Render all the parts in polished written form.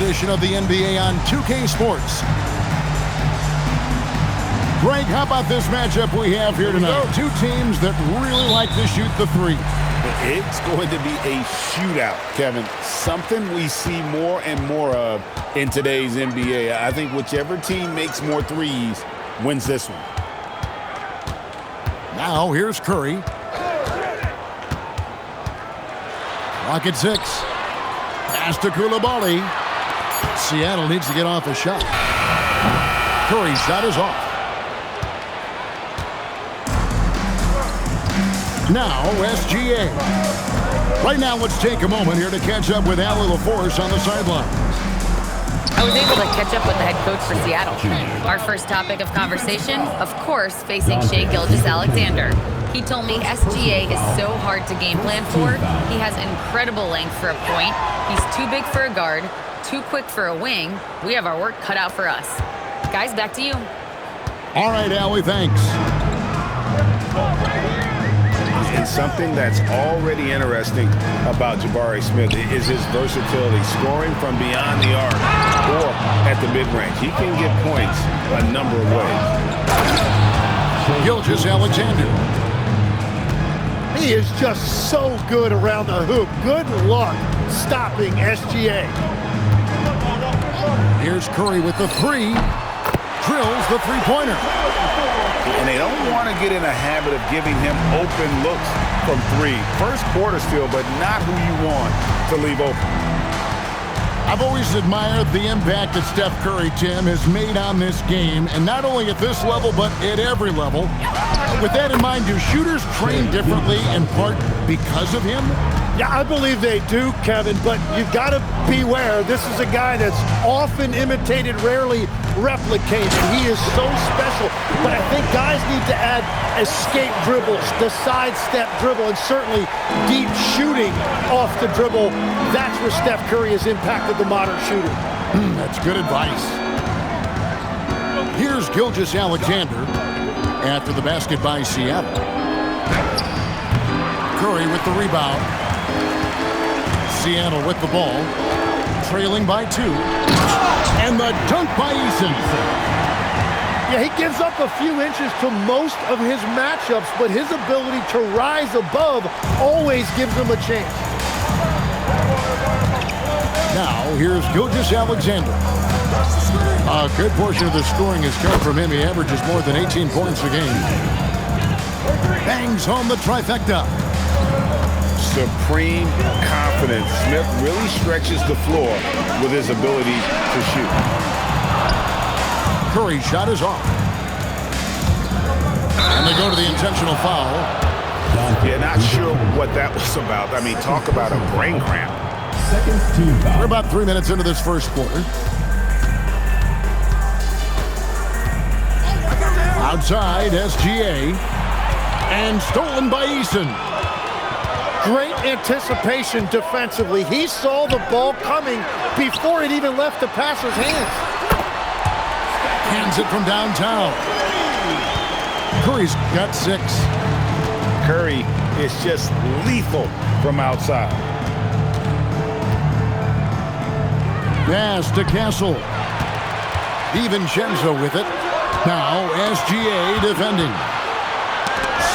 edition of the NBA on 2K Sports. Greg, how about this matchup we have here tonight? Two teams that really like to shoot the three. It's going to be a shootout, Kevin. Something we see more and more of in today's NBA. I think whichever team makes more threes wins this one. Now here's Curry. Clock at 6. Pass to Coulibaly. Seattle needs to get off a shot. Curry's shot is off. Now, SGA. Right now, let's take a moment here to catch up with Allie LaForce on the sidelines. I was able to catch up with the head coach for Seattle. Our first topic of conversation, of course, facing Shai Gilgeous-Alexander. He told me SGA is so hard to game plan for. He has incredible length for a point. He's too big for a guard, too quick for a wing. We have our work cut out for us. Guys, back to you. All right, Allie, thanks. And something that's already interesting about Jabari Smith is his versatility, scoring from beyond the arc or at the mid-range. He can get points a number of ways. Gilgeous-Alexander. He is just so good around the hoop. Good luck stopping SGA. Here's Curry with the three. Drills the three-pointer. And they don't want to get in a habit of giving him open looks from three. First quarter still, but not who you want to leave open. I've always admired the impact that Steph Curry, Tim, has made on this game, and not only at this level, but at every level. With that in mind, do shooters train differently in part because of him? Yeah, I believe they do, Kevin, but you've got to beware. This is a guy that's often imitated, rarely replicated. He is so special, but I think guys need to add escape dribbles, the sidestep dribble, and certainly deep shooting off the dribble. That's where Steph Curry has impacted the modern shooter. That's good advice. Here's Gilgeous-Alexander after the basket by Seattle. Curry with the rebound. Seattle with the ball, trailing by 2. And the dunk by Eason. Yeah, he gives up a few inches to most of his matchups, but his ability to rise above always gives him a chance. Now, here's Gilgeous-Alexander. A good portion of the scoring has come from him. He averages more than 18 points a game. Bangs home the trifecta. Supreme confidence. Smith really stretches the floor with his ability to shoot. Curry's shot is off. And they go to the intentional foul. Yeah, not sure what that was about. I mean, talk about a brain cramp. We're about 3 minutes into this first quarter. Outside, SGA. And stolen by Eason. Great anticipation defensively. He saw the ball coming before it even left the passer's hands. Hands it from downtown. Curry's got 6. Curry is just lethal from outside. Pass to Castle. DiVincenzo with it. Now SGA defending.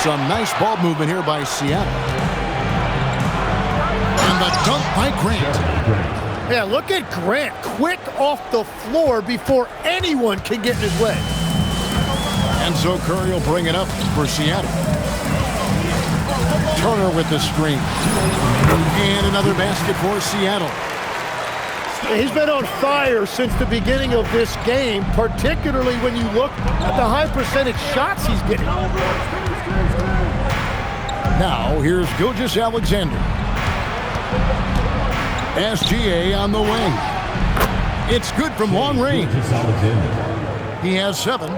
Some nice ball movement here by Seattle. And the dunk by Grant. Yeah, look at Grant. Quick off the floor before anyone can get in his way. And so Curry will bring it up for Seattle. Turner with the screen. And another basket for Seattle. He's been on fire since the beginning of this game, particularly when you look at the high percentage shots he's getting. Now, here's Gilgeous-Alexander. SGA on the wing. It's good from long range. He has 7.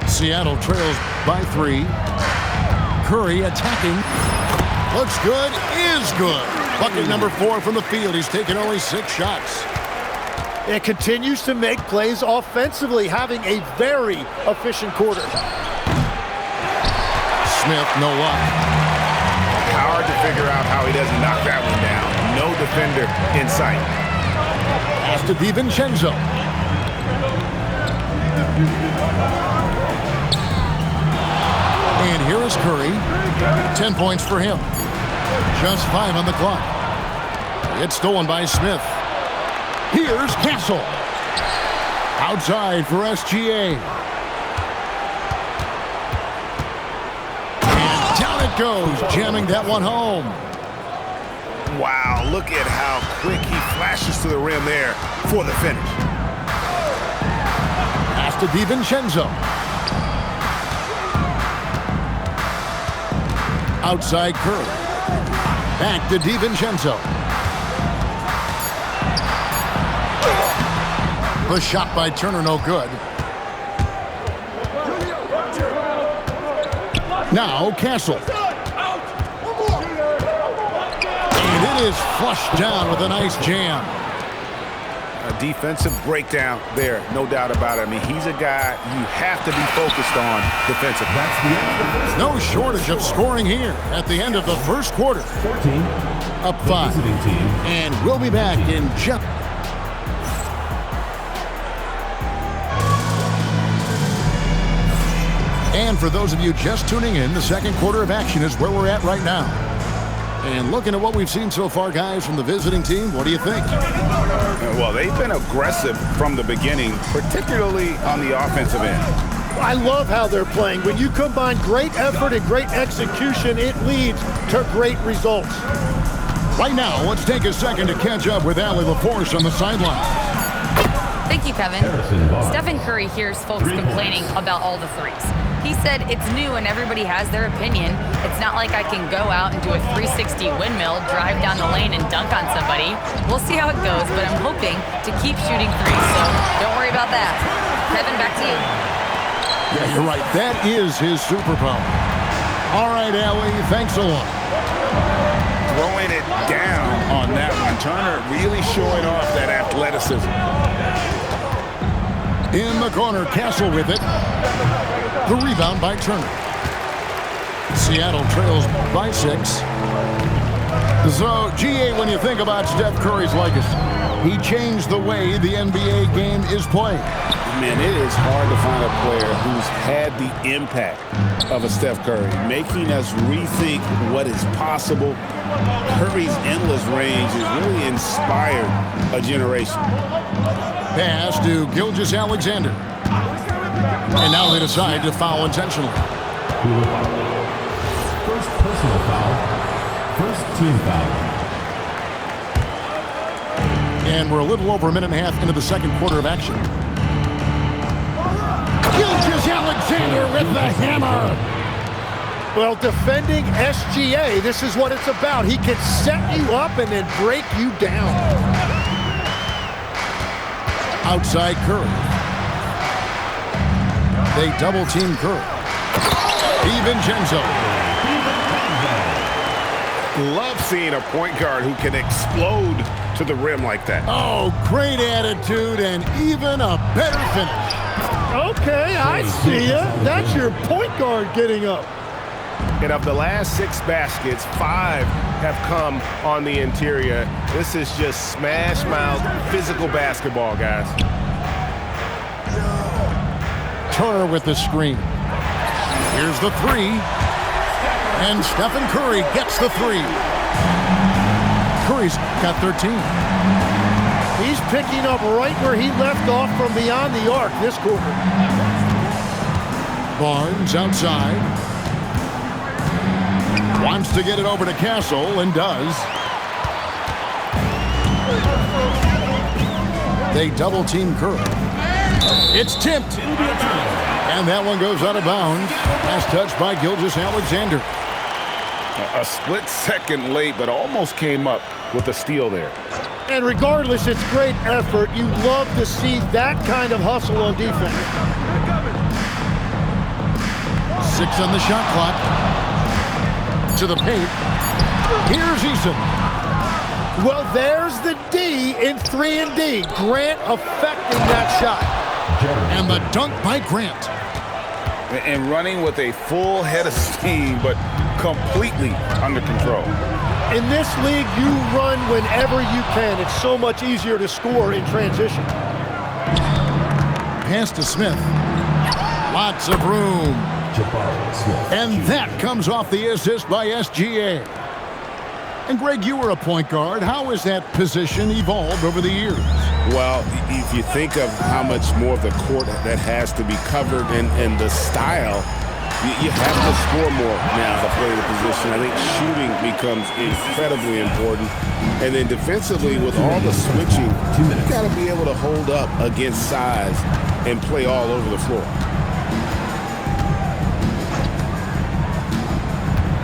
Seattle trails by 3. Curry attacking. Looks good, is good. Bucket number 4 from the field. He's taken only 6 shots. It continues to make plays offensively, having a very efficient quarter. Smith, no luck. Hard to figure out how he doesn't knock that one down. No defender in sight. Pass to DiVincenzo. And here is Curry. 10 points for him. Just 5 on the clock. It's stolen by Smith. Here's Castle. Outside for SGA. And down it goes, jamming that one home. Wow, look at how quick he flashes to the rim there for the finish. Pass to DiVincenzo. Outside Curry. Back to DiVincenzo. The shot by Turner, no good. Now Castle. And it is flushed down with a nice jam. A defensive breakdown there, no doubt about it. I mean, he's a guy you have to be focused on defensively. No shortage of scoring here at the end of the first quarter. 14. Up 5. And we'll be back in just... And for those of you just tuning in, the second quarter of action is where we're at right now. And looking at what we've seen so far, guys, from the visiting team, what do you think? Well, they've been aggressive from the beginning, particularly on the offensive end. I love how they're playing. When you combine great effort and great execution, it leads to great results. Right now, let's take a second to catch up with Allie LaForce on the sideline. Thank you, Kevin. Stephen Curry hears folks complaining about all the threes. He said it's new and everybody has their opinion. It's not like I can go out and do a 360 windmill, drive down the lane, and dunk on somebody. We'll see how it goes, but I'm hoping to keep shooting threes, so don't worry about that. Kevin, back to you. Yeah, you're right. That is his superpower. All right, Allie, thanks a lot. Throwing it down on that one. Turner really showing off that athleticism. In the corner, Castle with it. The rebound by Turner. Seattle trails by 6. So, GA, when you think about Steph Curry's legacy, he changed the way the NBA game is played. Man, it is hard to find a player who's had the impact of a Steph Curry, making us rethink what is possible. Curry's endless range has really inspired a generation. Pass to Gilgeous-Alexander. And now they decide to foul intentionally. First personal foul. First team foul. And we're a little over a minute and a half into the second quarter of action. Gilgeous-Alexander with the hammer. Well, defending SGA, this is what it's about. He can set you up and then break you down. Outside Curry. They double team Curry. DiVincenzo. Love seeing a point guard who can explode to the rim like that. Oh, great attitude and even a better finish. Okay, I see ya. That's your point guard getting up. And of the last 6 baskets, 5 have come on the interior. This is just smash mouth physical basketball, guys. Turner with the screen. Here's the 3. And Stephen Curry gets the 3. Curry's got 13. He's picking up right where he left off from beyond the arc this quarter. Barnes outside. Wants to get it over to Castle and does. They double team Curry. It's tipped. And that one goes out of bounds. Pass touched by Gilgeous-Alexander. A split second late, but almost came up with a steal there. And regardless, it's great effort. You love to see that kind of hustle on defense. 6 on the shot clock. To the paint. Here's Eason. Well, there's the D in 3-and-D. Grant affecting that shot. And the dunk by Grant. And running with a full head of steam, but completely under control. In this league, you run whenever you can. It's so much easier to score in transition. Pass to Smith. Lots of room. Jabari Smith. And that comes off the assist by SGA. And Greg, you were a point guard. How has that position evolved over the years? Well, if you think of how much more of the court that has to be covered and the style, you have to score more now to play the position. I think shooting becomes incredibly important. And then defensively, with all the switching, you got to be able to hold up against size and play all over the floor.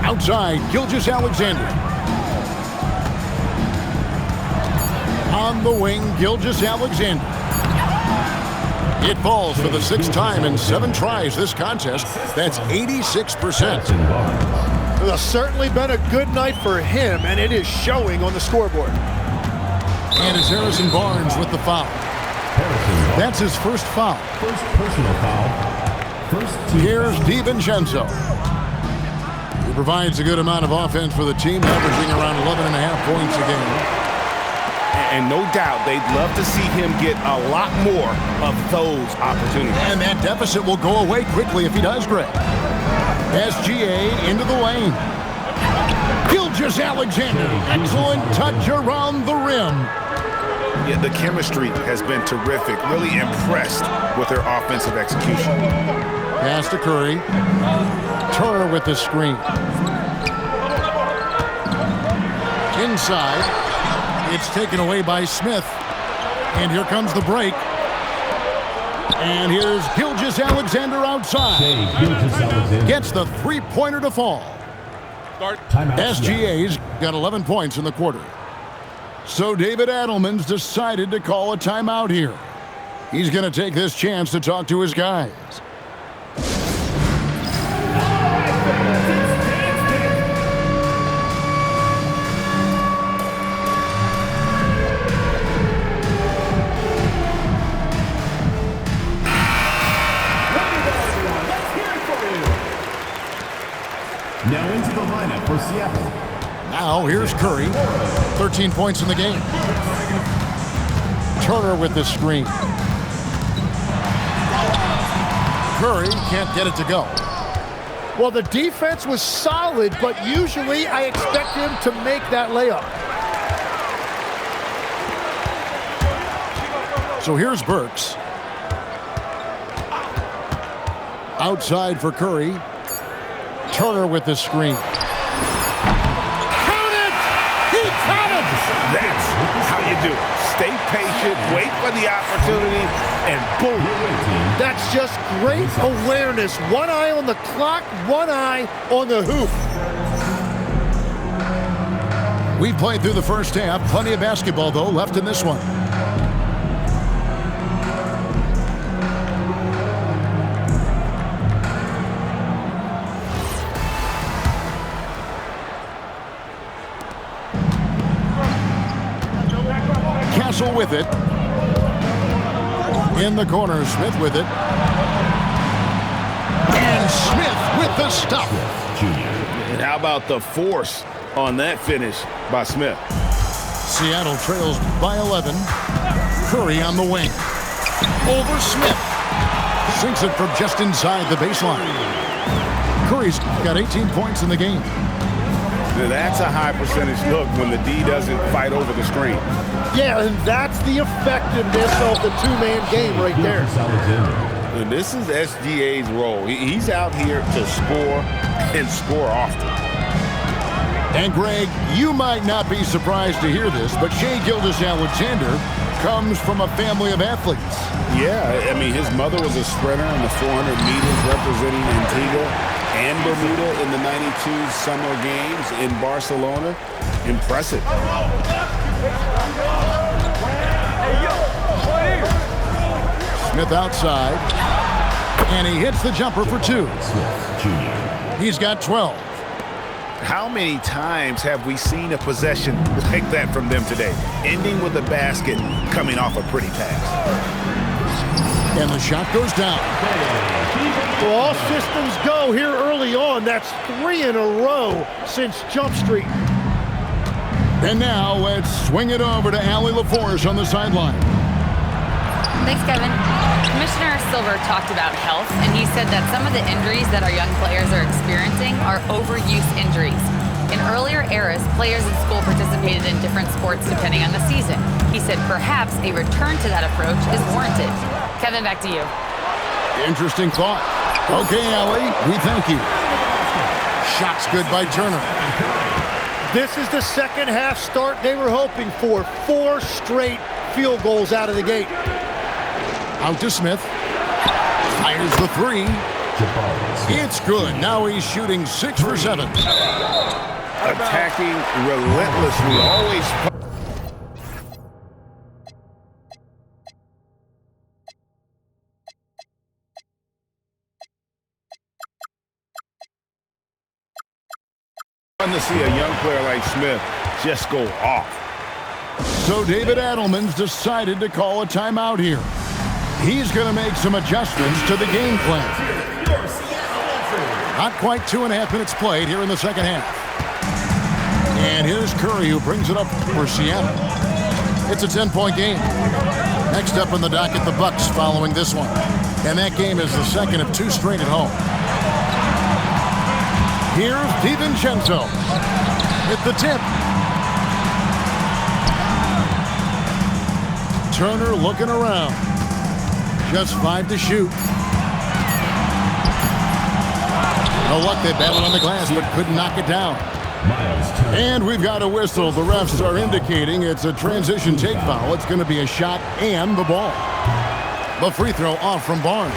Outside, Gilgeous-Alexander. On the wing, Gilgeous-Alexander. It falls for the 6th time in 7 tries this contest. That's 86%. It has certainly been a good night for him, and it is showing on the scoreboard. And it's Harrison Barnes with the foul. That's his first foul. First personal foul. First team. Here's DiVincenzo. He provides a good amount of offense for the team, averaging around 11.5 points a game. And no doubt they'd love to see him get a lot more of those opportunities. And that deficit will go away quickly if he does, Greg. SGA into the lane. Gilgeous-Alexander, excellent touch around the rim. Yeah, the chemistry has been terrific. Really impressed with their offensive execution. Pass to Curry. Turner with the screen. Inside. It's taken away by Smith. And here comes the break. And here's Gilgeous-Alexander outside. Gilgeous-Alexander Gets the three-pointer to fall. Timeout. SGA's got 11 points in the quarter. So David Adelman's decided to call a timeout here. He's going to take this chance to talk to his guys. Now into the lineup for Seattle. Now here's Curry. 13 points in the game. Turner with the screen. Curry can't get it to go. Well, the defense was solid, but usually I expect him to make that layup. So here's Burks. Outside for Curry. Turner with the screen. Count it! He counted! That's how you do it. Stay patient, wait for the opportunity, and boom. That's just great awareness. One eye on the clock, one eye on the hoop. We played through the first half. Plenty of basketball, though, left in this one. With it. In the corner, Smith with it. And Smith with the stop. And how about the force on that finish by Smith? Seattle trails by 11. Curry on the wing. Over Smith. Sinks it from just inside the baseline. Curry's got 18 points in the game. Now that's a high percentage look when the D doesn't fight over the screen. Yeah, and that's the effectiveness of the two-man game right there. And this is SGA's role. He's out here to score and score often. And Greg, you might not be surprised to hear this, but Shai Gilgeous-Alexander comes from a family of athletes. Yeah, I mean, his mother was a sprinter in the 400 meters representing Antigua and Bermuda in the 92 Summer Games in Barcelona. Impressive. Smith outside, and he hits the jumper for 2. He's got 12. How many times have we seen a possession like that from them today, ending with a basket coming off a pretty pass? And the shot goes down. Well, all systems go here early on. That's 3 in a row since Jump Street. And now let's swing it over to Allie LaForce on the sideline. Thanks, Kevin. Commissioner Silver talked about health, and he said that some of the injuries that our young players are experiencing are overuse injuries. In earlier eras, players in school participated in different sports depending on the season. He said perhaps a return to that approach is warranted. Kevin, back to you. Interesting thought. Okay, Allie, we thank you. Shot's good by Turner. This is the second half start they were hoping for. 4 straight field goals out of the gate. Out to Smith. Fires the 3. It's good. Now he's shooting 6 for 7. Attacking relentlessly, always. Fun to see a young player like Smith just go off. So David Adelman's decided to call a timeout here. He's going to make some adjustments to the game plan. Not quite 2.5 minutes played here in the second half. And here's Curry, who brings it up for Seattle. It's a 10-point game. Next up on the docket, the Bucks following this one. And that game is the second of 2 straight at home. Here's DiVincenzo with the tip. Turner looking around. Just 5 to shoot. No luck, they battled on the glass, but couldn't knock it down. And we've got a whistle. The refs are indicating it's a transition take foul. It's going to be a shot and the ball. The free throw off from Barnes.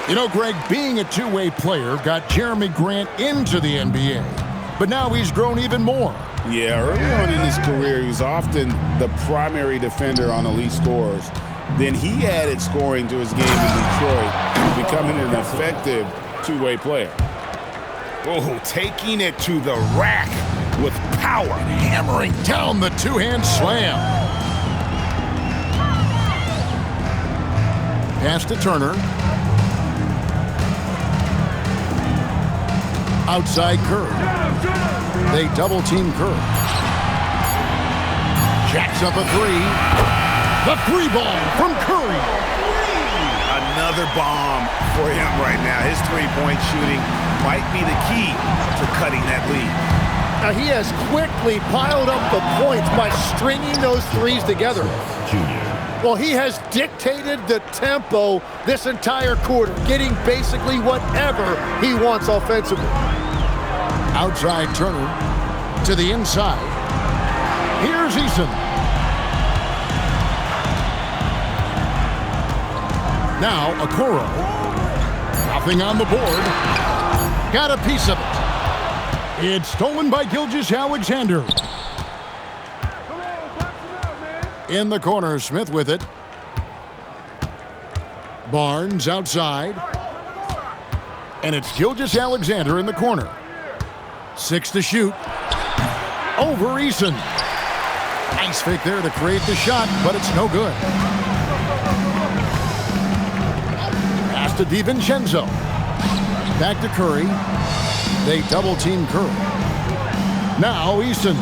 You know, Greg, being a two-way player got Jeremy Grant into the NBA. But now he's grown even more. Yeah, early on in his career, he was often the primary defender on elite scorers. Then he added scoring to his game in Detroit, becoming an effective two-way player. Oh, taking it to the rack with power, hammering down the two-hand slam. Pass to Turner. Outside Curry. They double-team Curry. Jacks up a 3. The 3 ball from Curry. Another bomb for him right now. His three-point shooting might be the key to cutting that lead. Now he has quickly piled up the points by stringing those threes together. Well, he has dictated the tempo this entire quarter, getting basically whatever he wants offensively. Outside Turner to the inside. Here's Eason. Now Okoro. Nothing on the board. Got a piece of it. It's stolen by Gilgeous-Alexander. In the corner, Smith with it. Barnes outside. And it's Gilgeous-Alexander in the corner. 6 to shoot. Over Eason. Nice fake there to create the shot, but it's no good. Pass to DiVincenzo. Back to Curry. They double-team Curry. Now Eason.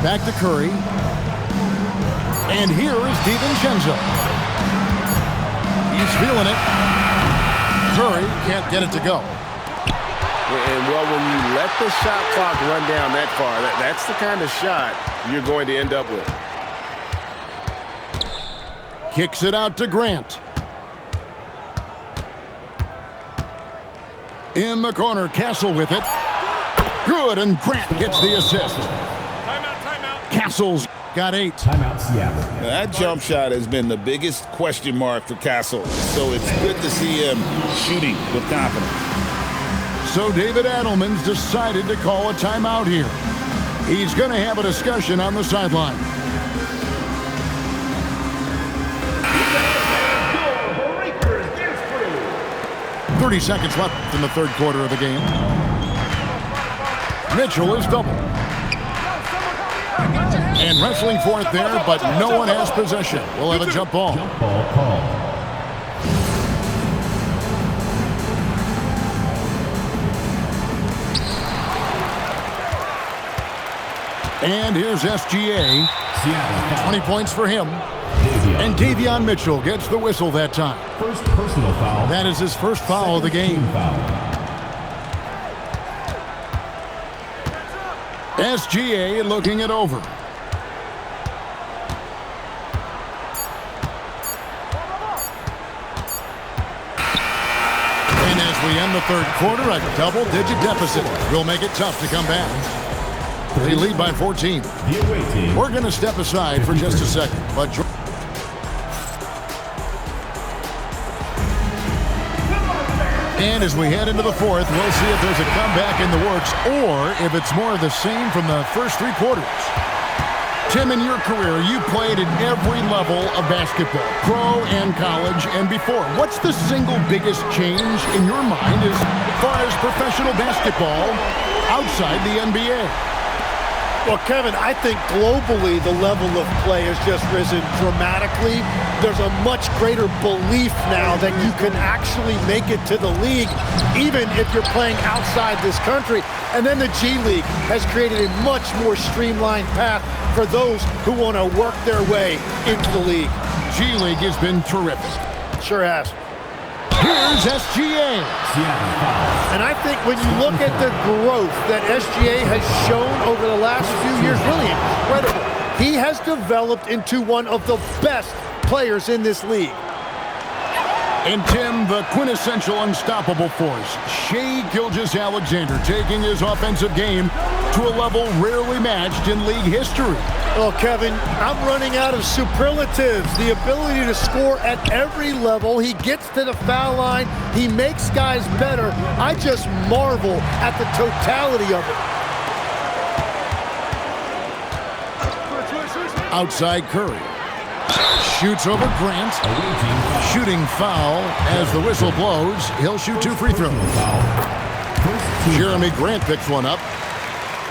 Back to Curry. And here is DiVincenzo. He's feeling it. Curry can't get it to go. And, well, when you let the shot clock run down that far, that's the kind of shot you're going to end up with. Kicks it out to Grant. In the corner, Castle with it. Good, and Grant gets the assist. Timeout. Castle's got 8. Timeout, Seattle. Now, that jump shot has been the biggest question mark for Castle, so it's good to see him shooting with confidence. So David Adelman's decided to call a timeout here. He's going to have a discussion on the sideline. .30 seconds left in the third quarter of the game. Mitchell is double. And wrestling for it there, but no one has possession. We'll have a jump ball. Jump ball called. And here's SGA. Seattle foul. 20 points for him. And Davion Mitchell gets the whistle that time. First personal foul. That is his first foul of the game. Team foul. SGA looking it over. And as we end the third quarter, a double-digit deficit will make it tough to come back. They lead by 14. The away team. We're going to step aside for just a second, but and as we head into the fourth, we'll see if there's a comeback in the works or if it's more of the same from the first three quarters. Tim, in your career, you played at every level of basketball, pro and college and before. What's the single biggest change in your mind as far as professional basketball outside the NBA? Well, Kevin, I think globally the level of play has just risen dramatically. There's a much greater belief now that you can actually make it to the league, even if you're playing outside this country. And then the G League has created a much more streamlined path for those who want to work their way into the league. G League has been terrific. Sure has. Here's SGA. Seattle foul. And I think when you look at the growth that SGA has shown over the last few years, really incredible. He has developed into one of the best players in this league. And Tim, the quintessential unstoppable force, Shai Gilgeous-Alexander, taking his offensive game to a level rarely matched in league history. Well, Kevin, I'm running out of superlatives. The ability to score at every level. He gets to the foul line. He makes guys better. I just marvel at the totality of it. Outside Curry. Shoots over Grant. Shooting foul as the whistle blows. He'll shoot two free throws. Jeremy Grant picks one up.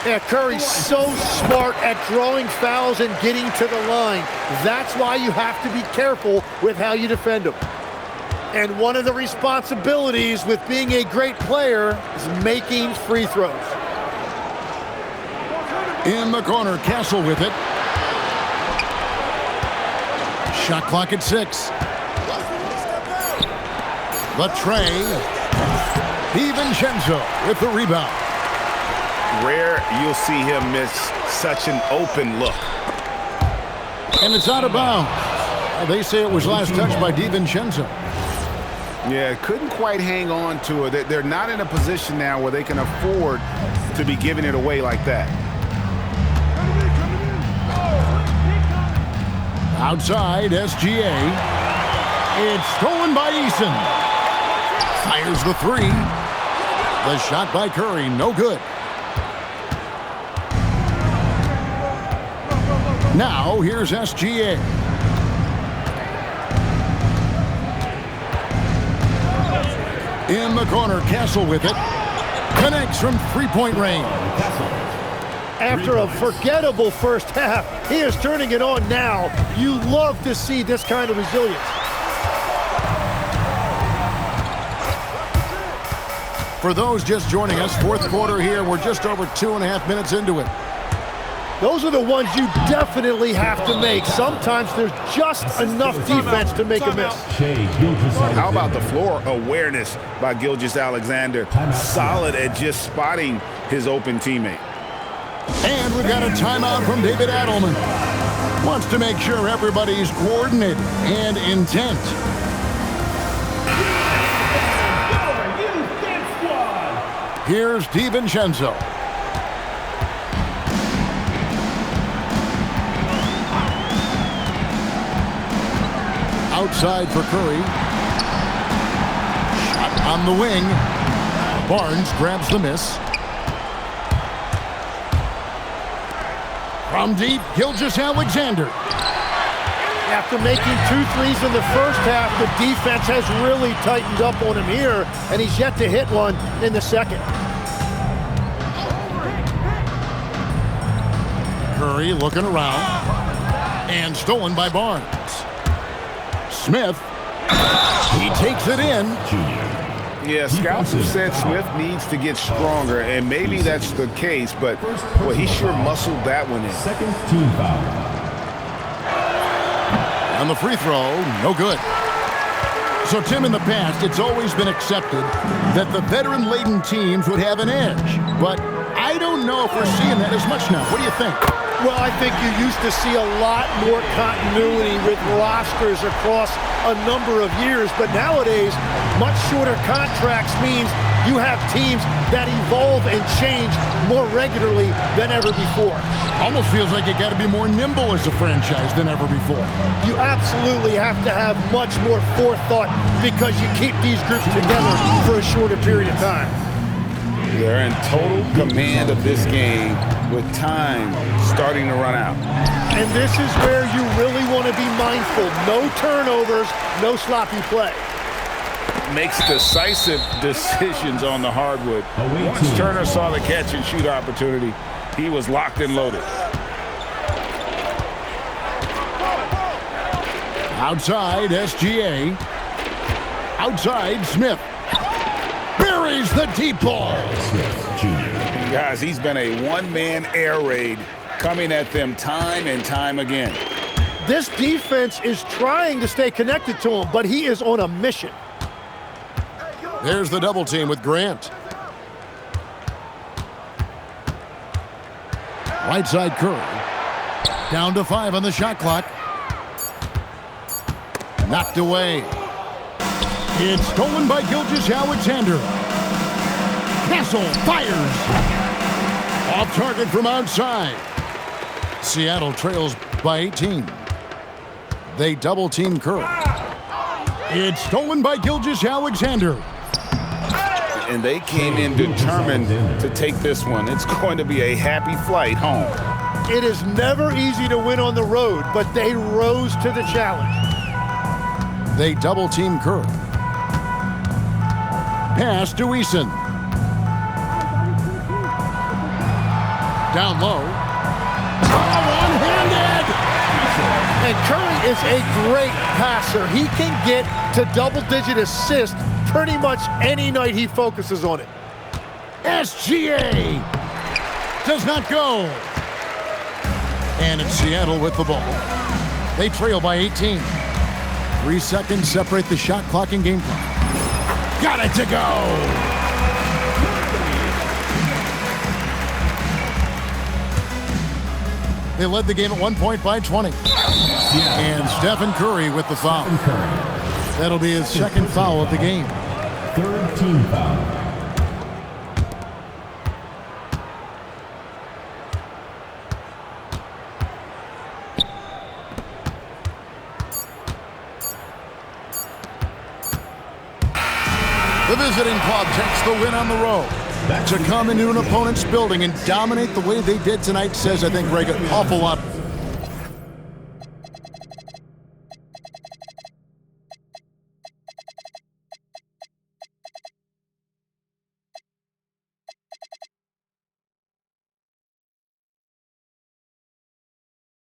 Yeah, Curry's so smart at drawing fouls and getting to the line. That's why you have to be careful with how you defend him. And one of the responsibilities with being a great player is making free throws. In the corner, Castle with it. Shot clock at 6. Latrey. DiVincenzo with the rebound. Rare you'll see him miss such an open look. And it's out of bounds. They say it was last touched by DiVincenzo. Yeah, couldn't quite hang on to it. They're not in a position now where they can afford to be giving it away like that. Outside, SGA. It's stolen by Eason. Fires the three. The shot by Curry, no good. Now, here's SGA. In the corner, Castle with it. Connects from three-point range. After a forgettable first half, he is turning it on now. You love to see this kind of resilience. For those just joining us, fourth quarter here. We're just over 2.5 minutes into it. Those are the ones you definitely have to make. Sometimes there's just enough defense to make a miss. How about the floor awareness by Gilgeous-Alexander? Solid at just spotting his open teammate. And we've got a timeout from David Adelman. Wants to make sure everybody's coordinated and intent. Here's DiVincenzo. Outside for Curry. Shot on the wing. Barnes grabs the miss. From deep, Gilgeous-Alexander. After making 2 threes in the first half, the defense has really tightened up on him here, and he's yet to hit one in the second. Curry looking around. And stolen by Barnes. Smith. He takes it in. Yeah, scouts have said Smith needs to get stronger, and maybe that's the case, but well, he sure muscled that one in. Second team foul. On the free throw, no good. So, Tim, in the past, it's always been accepted that the veteran-laden teams would have an edge. But I don't know if we're seeing that as much now. What do you think? Well, I think you used to see a lot more continuity with rosters across a number of years, but nowadays, much shorter contracts means you have teams that evolve and change more regularly than ever before. Almost feels like you got to be more nimble as a franchise than ever before. You absolutely have to have much more forethought because you keep these groups together for a shorter period of time. They're in total command of this game with time starting to run out. And this is where you really want to be mindful. No turnovers, no sloppy play. Makes decisive decisions on the hardwood. Once Turner saw the catch and shoot opportunity, he was locked and loaded. Outside, SGA. Outside, Smith. Buries the deep ball. And guys, he's been a one-man air raid coming at them time and time again. This defense is trying to stay connected to him, but he is on a mission. There's the double team with Grant. Right side Curry. Down to 5 on the shot clock. Knocked away. It's stolen by Gilgeous-Alexander. Castle fires. Off target from outside. Seattle trails by 18. They double team Curry. It's stolen by Gilgeous-Alexander. And they came in determined to take this one. It's going to be a happy flight home. It is never easy to win on the road, but they rose to the challenge. They double team Curry. Pass to Eason. Down low. One-handed! And Curry is a great passer. He can get to double-digit assists pretty much any night he focuses on it. SGA does not go. And it's Seattle with the ball. They trail by 18. 3 seconds separate the shot clock and game clock. Got it to go. They led the game at 1 point by 20. And Stephen Curry with the foul. That'll be his second foul of the game. Third team foul. The visiting club takes the win on the road. To come into an opponent's building and dominate the way they did tonight says, I think, Greg, an awful lot